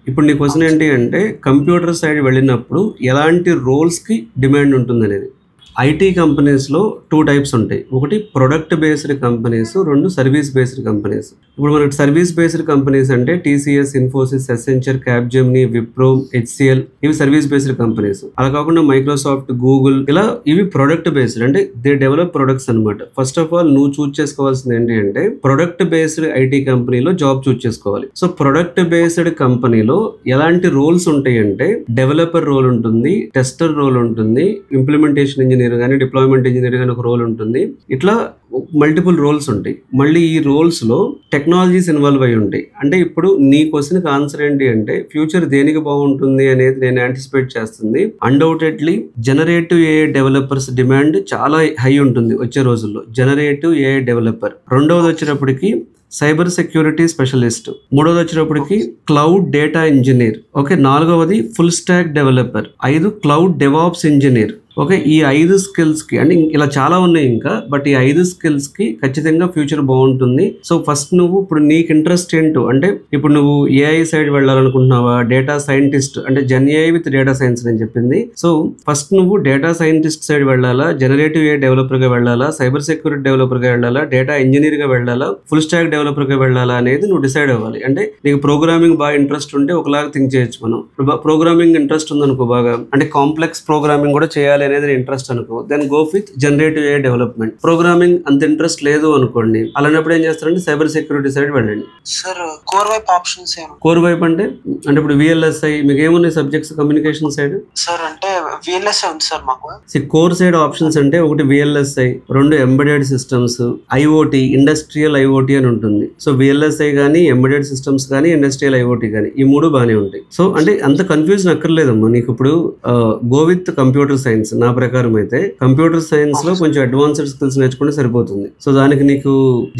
ఇప్పుడు నీ క్వశ్చన్ ఏంటి అంటే కంప్యూటర్ సైడ్ వెళ్ళినప్పుడు ఎలాంటి రోల్స్కి డిమాండ్ ఉంటుందనేది. ఐటీ కంపెనీస్లో 2 టైప్స్ ఉంటాయి. ఒకటి product based companies, 2 service based companies. ఇప్పుడు మనకి సర్వీస్ బేస్డ్ కంపెనీస్ అంటే TCS, Infosys, Accenture, Capgemini, Wipro, HCl ఇవి సర్వీస్ బేస్డ్ కంపెనీస్. అలా కాకుండా మైక్రోసాఫ్ట్, గూగుల్ ఇలా ఇవి ప్రొడక్ట్ బేస్డ్ అంటే దే డెవలప్ ప్రొడక్ట్స్ అనమాట. ఫస్ట్ ఆఫ్ ఆల్ నువ్వు చూస్ చేసుకోవాల్సింది ఏంటి అంటే ప్రొడక్ట్ బేస్డ్ ఐటీ కంపెనీలో జాబ్ చూస్ చేసుకోవాలి. సో ప్రొడక్ట్ బేస్డ్ కంపెనీలో ఎలాంటి రోల్స్ ఉంటాయి అంటే డెవలపర్ రోల్ ఉంటుంది, టెస్టర్ రోల్ ఉంటుంది, ఇంప్లిమెంటేషన్ ఇంజనీర్ కానీ డిప్లాయ్మెంట్ ఇంజనీర్ కానీ ఒక రోల్ ఉంటుంది. ఇట్లా మల్టిపుల్ రోల్స్ ఉంటాయి. మళ్ళీ ఈ రోల్స్ లో టెక్నాలజీస్ ఇన్వాల్వ్ అయి ఉంటాయి. అంటే ఇప్పుడు నీ క్వశ్చన్కి ఆన్సర్ ఏంటి అంటే ఫ్యూచర్ దేనికి బాగుంటుంది అనేది నేను యాంటిసిపేట్ చేస్తుంది. Undoubtedly generative AI developers demand చాలా హై ఉంటుంది వచ్చే రోజుల్లో. Generative AI developer. రెండవది వచ్చేటప్పటికి సైబర్ సెక్యూరిటీ స్పెషలిస్ట్. మూడవది వచ్చేటప్పటికి క్లౌడ్ డేటా ఇంజనీర్. ఓకే, నాలుగవది full stack developer. 5 cloud DevOps engineer. Okay, ఈ 5 స్కిల్స్కి అంటే ఇలా చాలా ఉన్నాయి ఇంకా, బట్ ఈ 5 స్కిల్స్కి ఖచ్చితంగా ఫ్యూచర్ బాగుంటుంది. సో ఫస్ట్ నువ్వు ఇప్పుడు నీకు ఇంట్రెస్ట్ ఏంటో అంటే ఇప్పుడు నువ్వు ఏఐ సైడ్ వెళ్ళాలనుకుంటున్నావా, డేటా సైంటిస్ట్ అంటే Gen AI with data science అని చెప్పింది. సో ఫస్ట్ నువ్వు డేటా సైంటిస్ట్ సైడ్ వెళ్ళాలా, జనరేటివ్ ఏఐ డెవలపర్గా వెళ్ళాలా, సైబర్ సెక్యూరిటీ డెవలపర్గా వెళ్ళాలా, డేటా ఇంజనీర్గా వెళ్ళాలా, ఫుల్ స్టాక్ డెవలపర్గా వెళ్ళాలా అనేది నువ్వు డిసైడ్ అవ్వాలి. అంటే నీకు ప్రోగ్రామింగ్ బాగా ఇంట్రెస్ట్ ఉంటే ఒకలాగా థింక్ చేయొచ్చు. మనం ప్రోగ్రామింగ్ ఇంట్రెస్ట్ ఉందనుకో, బాగా అంటే కాంప్లెక్స్ ప్రోగ్రామింగ్ కూడా చేయాలి అనేది ఇంట్రెస్ట్ అనుకో, then go with generative AI development. Programming అంత ఇంట్రెస్ట్ లేదు అనుకోండి, అలాంటప్పుడు ఏం చేస్తారంటే సైబర్ సెక్యూరిటీ సైడ్ వెళ్ళండి. సార్ కోర్ వైప్ ఆప్షన్స్ కోర్ వైప్ అంటే ఇప్పుడు విఎల్ఎస్ఐ మీకు ఏమున్నాయి సబ్జెక్ట్స్ కమ్యూనికేషన్ సైడ్? సార్ అంటే విఎల్ఎస్ఐ ఉంది సార్ మాకు. కోర్ సైడ్ ఆప్షన్స్ అంటే ఒకటి VLSI, 2 embedded systems, IoT, industrial IoT అని ఉంటుంది. సో విఎల్ఎస్ఐ కానీ, ఎంబెడెడ్ సిస్టమ్స్ కానీ, ఇండస్ట్రియల్ ఐఓటి కానీ ఈ 3 బాగానే ఉంటాయి. సో అంటే అంత కన్ఫ్యూజన్ అక్కర్లేదమ్మా నీకు. ఇప్పుడు గో విత్ కంప్యూటర్ సైన్స్. నా ప్రకారం అయితే కంప్యూటర్ సైన్స్ లో కొంచెం అడ్వాన్స్డ్ స్కిల్స్ నేర్చుకుంటే సరిపోతుంది. సో దానికి నీకు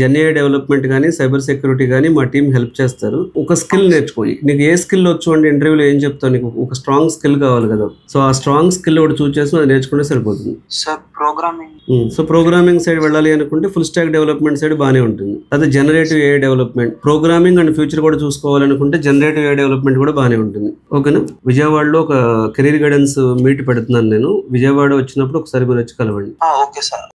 జెన్ ఏఐ డెవలప్మెంట్ కానీ, సైబర్ సెక్యూరిటీ కానీ మా టీం హెల్ప్ చేస్తారు. ఒక స్కిల్ నేర్చుకోయి. నీకు ఏ స్కిల్ వచ్చు అంటే ఇంటర్వ్యూలో ఏం చెప్తావు, నీకు ఒక స్ట్రాంగ్ స్కిల్ కావాలి కదా. సో ఆ స్ట్రాంగ్ స్కిల్ ఒకటి చూస్ చేసి అది నేర్చుకుంటే సరిపోతుంది. సో ప్రోగ్రామింగ్ సైడ్ వెళ్ళాలి అనుకుంటే ఫుల్ స్టాక్ డెవలప్మెంట్ సైడ్ బాగానే ఉంటుంది. అదే generative AI development, programming and future కూడా చూసుకోవాలనుకుంటే జనరేటివ్ ఏఐ డెవలప్మెంట్ కూడా బాగానే ఉంటుంది. ఓకేనా. విజయవాడలో ఒక కెరీర్ గైడెన్స్ మీట్ పెడుతున్నాను నేను. విజయవాడ వచ్చినప్పుడు ఒకసారి మీరు వచ్చి కలవండి. Okay sir.